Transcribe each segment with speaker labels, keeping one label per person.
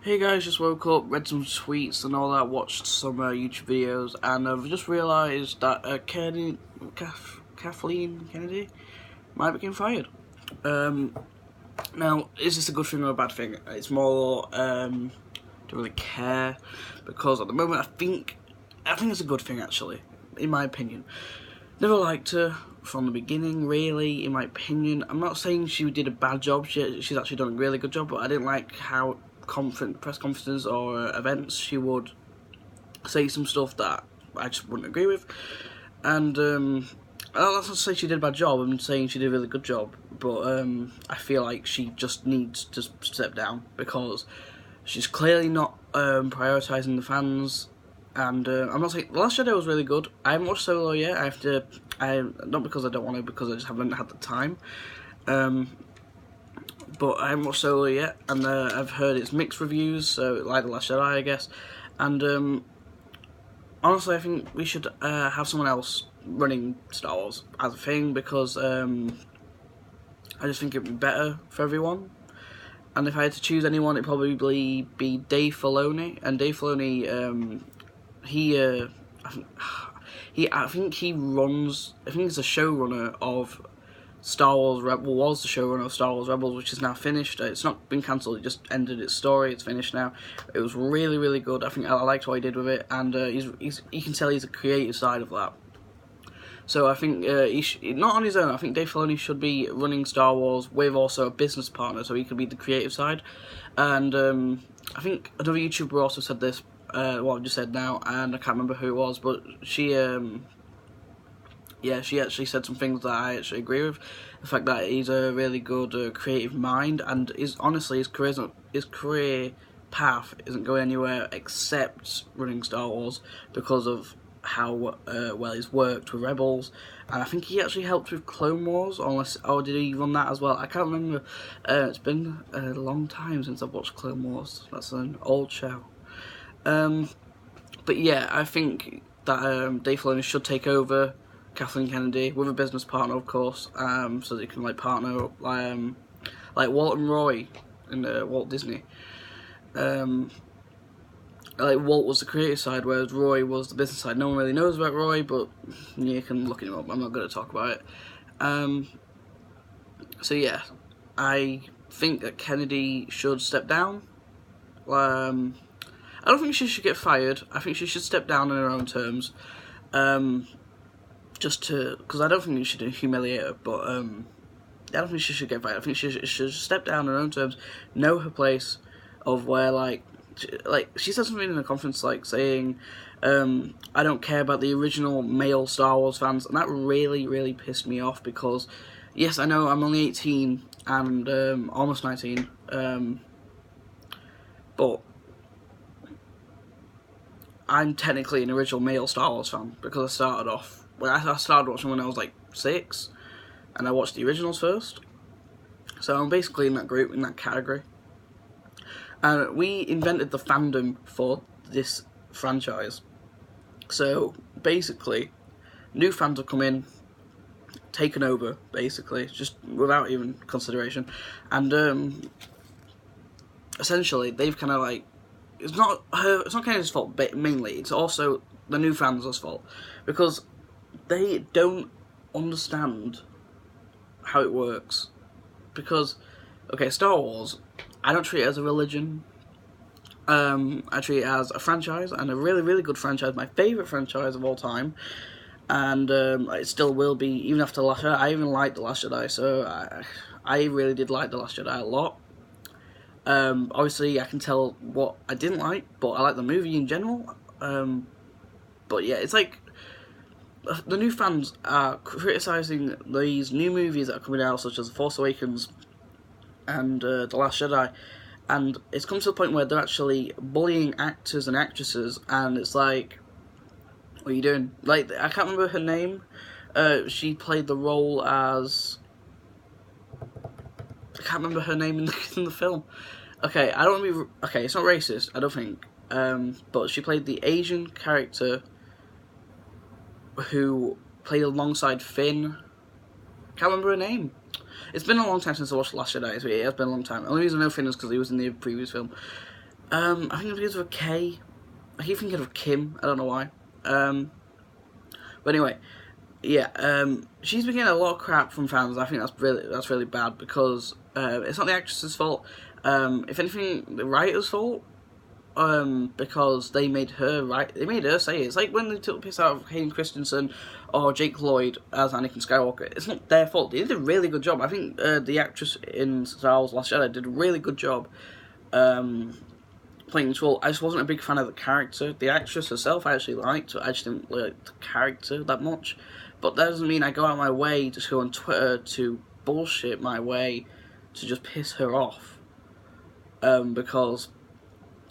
Speaker 1: Hey guys, just woke up, read some tweets and all that, watched some YouTube videos, and I've just realised that Kathleen Kennedy might be getting fired. Now, is this a good thing or a bad thing? It's more, don't really care, because at the moment I think it's a good thing actually, in my opinion. Never liked her from the beginning, really, in my opinion. I'm not saying she did a bad job, she's actually done a really good job, but I didn't like how press conferences or events she would say some stuff that I just wouldn't agree with. And that's not to say she did a bad job, I'm saying she did a really good job, but I feel like she just needs to step down because she's clearly not prioritising the fans. And I'm not saying The Last Jedi was really good. I haven't watched Solo yet. Not because I don't want to, because I just haven't had the time. But I haven't watched Solo yet, and I've heard it's mixed reviews, so like The Last Jedi, I guess. And honestly, I think we should have someone else running Star Wars as a thing, because I just think it'd be better for everyone. And if I had to choose anyone, it'd probably be Dave Filoni. And Dave Filoni, I think he's the showrunner of Star Wars Rebels, was the showrunner of Star Wars Rebels, which is now finished. It's not been cancelled, it just ended its story, it's finished now. It was really, really good. I think I liked what he did with it, and you can tell he's a creative side of that. So I think not on his own, I think Dave Filoni should be running Star Wars with also a business partner, so he could be the creative side. And I think another YouTuber also said this, what I've just said now, and I can't remember who it was, but she actually said some things that I actually agree with. The fact that he's a really good creative mind, and honestly his career path isn't going anywhere except running Star Wars because of how well he's worked with Rebels, and I think he actually helped with Clone Wars, or did he run that as well? I can't remember. It's been a long time since I've watched Clone Wars. That's an old show. But yeah, I think that Dave Filoni should take over Kathleen Kennedy with a business partner, of course, so they can partner up, like Walt and Roy in Walt Disney. Walt was the creative side, whereas Roy was the business side. No one really knows about Roy, but you can look him up. I'm not going to talk about it. So yeah, I think that Kennedy should step down. I don't think she should get fired. I think she should step down on her own terms. Because I don't think you should humiliate her, but I don't think she should get fired. I think she should step down on her own terms, know her place of where, she said something in a conference, saying, I don't care about the original male Star Wars fans, and that really, really pissed me off, because, yes, I know I'm only 18, and almost 19, but I'm technically an original male Star Wars fan, because I started watching when I was 6, and I watched the originals first, so I'm basically in that group, in that category. And we invented the fandom for this franchise. So basically, new fans have come in, taken over, basically, just without even consideration. And essentially, they've kind of it's not Kennedy's fault, but mainly it's also the new fans' fault, because they don't understand how it works. Because, okay, Star Wars, I don't treat it as a religion. I treat it as a franchise, and a really, really good franchise, my favourite franchise of all time. And it still will be, even after The Last Jedi. I even liked The Last Jedi, so I really did like The Last Jedi a lot. Obviously, I can tell what I didn't like, but I like the movie in general. But yeah, it's the new fans are criticising these new movies that are coming out, such as The Force Awakens and The Last Jedi, and it's come to the point where they're actually bullying actors and actresses, and it's what are you doing? I can't remember her name. She played the role as... I can't remember her name in the film. Okay, I don't want to be... Okay, it's not racist, I don't think. But she played the Asian character who played alongside Finn. Can't remember her name. It's been a long time since I watched The Last Jedi, so it has been a long time. The only reason I know Finn is because he was in the previous film. I think it begins with a K. I keep thinking of Kim. I don't know why. But anyway, yeah. She's been getting a lot of crap from fans. I think that's really bad because it's not the actress's fault. If anything, the writer's fault. Because they made her say it. It's like when they took the piss out of Hayden Christensen or Jake Lloyd as Anakin Skywalker. It's not their fault. They did a really good job. I think the actress in Star Wars Last Jedi did a really good job playing this role. I just wasn't a big fan of the character. The actress herself I actually liked, but I just didn't like the character that much. But that doesn't mean I go out of my way to go on Twitter to bullshit my way to just piss her off. Because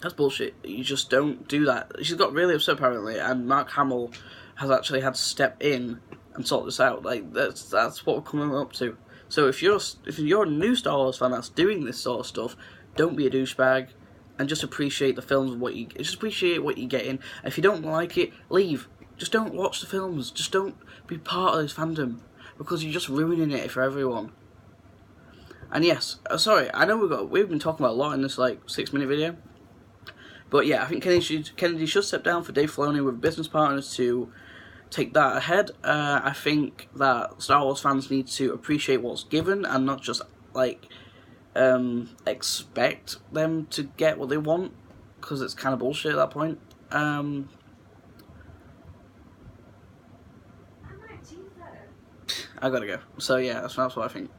Speaker 1: that's bullshit. You just don't do that. She's got really upset apparently, and Mark Hamill has actually had to step in and sort this out. Like that's what we're coming up to. So if you're a new Star Wars fan that's doing this sort of stuff, don't be a douchebag, and just appreciate the films and just appreciate what you're getting. And if you don't like it, leave. Just don't watch the films. Just don't be part of this fandom because you're just ruining it for everyone. And yes, sorry, I know we've been talking about a lot in this like 6-minute video. But yeah, I think Kennedy should step down for Dave Filoni with business partners to take that ahead. I think that Star Wars fans need to appreciate what's given and not just like expect them to get what they want, because it's kind of bullshit at that point. I gotta go. So yeah, that's what I think.